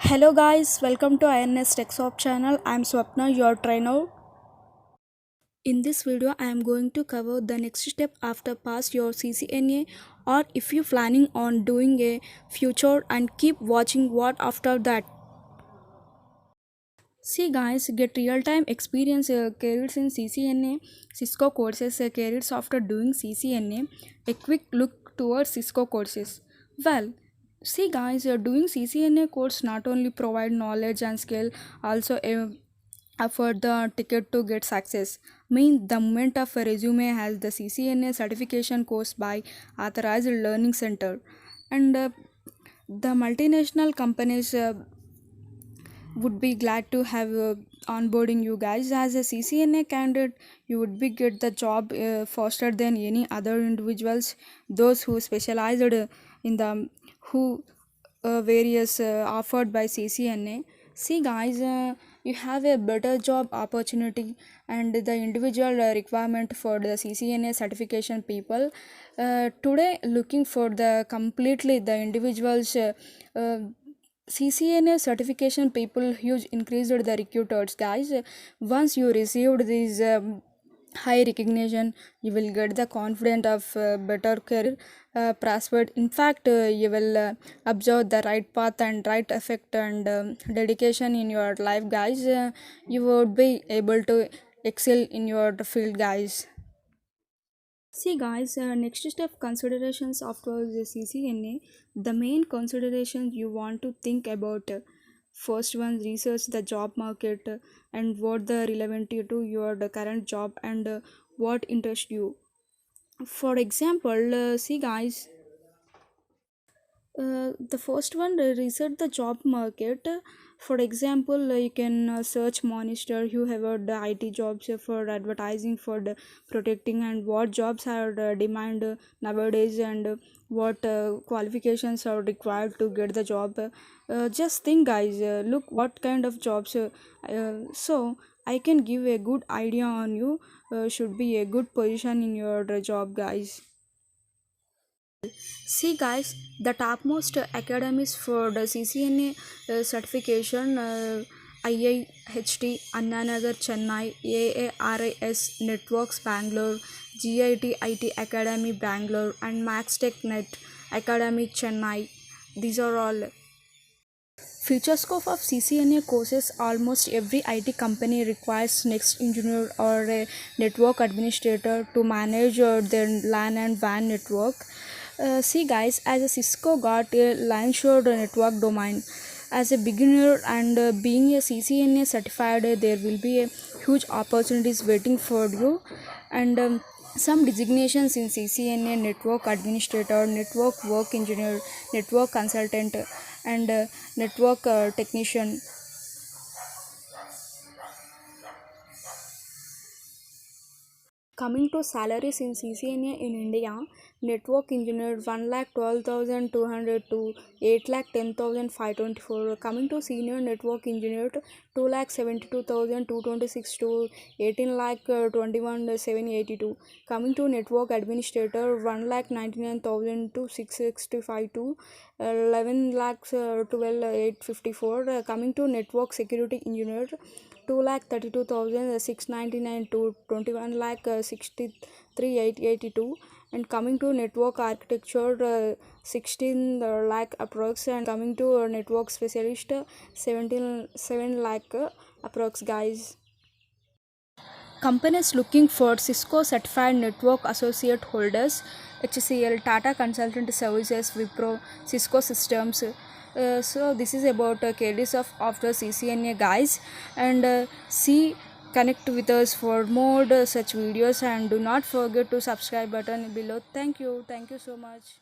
Hello guys, welcome to INS TechShop channel. I'm Swapna, your trainer. In this video, I am going to cover the next step after pass your CCNA, or if you're planning on doing a future, and keep watching what after that. See guys, get real-time experience careers in CCNA, Cisco courses careers after doing CCNA. A quick look towards Cisco courses. Well, see guys, doing CCNA course not only provide knowledge and skill, also afford the ticket to get success. Mean the moment of a resume has the CCNA certification course by authorized learning center, and the multinational companies would be glad to have onboarding you guys as a CCNA candidate. You would be get the job faster than any other individuals, those who specialized in the who various offered by CCNA. See guys, you have a better job opportunity, and the individual requirement for the CCNA certification people today looking for the completely the individuals CCNA certification people huge increased the recruiters guys. Once you received these high recognition, you will get the confidence of better career prospered. In fact, you will observe the right path and right effect and dedication in your life guys. You would be able to excel in your field guys. See guys, next step considerations after the CCNA, the main considerations you want to think about. First one, research the job market and what the relevant to your the current job and what interests you. For example, see guys, the first one, research the job market. For example, you can search monitor you have the IT jobs for advertising for the protecting and what jobs are demand nowadays, and what qualifications are required to get the job. Just think guys, look what kind of jobs, so I can give a good idea on you should be a good position in your job guys. See guys, the topmost academies for the CCNA certification, IIHT Annanagar Chennai, AARIS Networks Bangalore, GIT IT Academy Bangalore, and MaxTech Net Academy Chennai. These are all. Future scope of CCNA courses. Almost every IT company requires next engineer or a network administrator to manage their LAN and WAN network. See guys, as a Cisco got a LAN shared network domain. As a beginner and being a CCNA certified, there will be a huge opportunities waiting for you, and some designations in CCNA: network administrator, network work engineer, network consultant, and network technician. Coming to salaries in CCNA in India, network engineer 1,12,200 to 8,10,524. Coming to senior network engineer 2,72,226 to 18,21,782. Coming to network administrator 1,99,000 to 665 to 11,12,854. Coming to network security engineer 2,32,699 to 21,63,882. And coming to network architecture 16 lakh approx. And coming to network specialist 17 lakh approx guys. Companies looking for Cisco certified network associate holders: HCL, Tata Consultant Services, Wipro, Cisco Systems. So this is about careers of after CCNA guys, and see, connect with us for more such videos, and do not forget to subscribe button below. Thank you so much.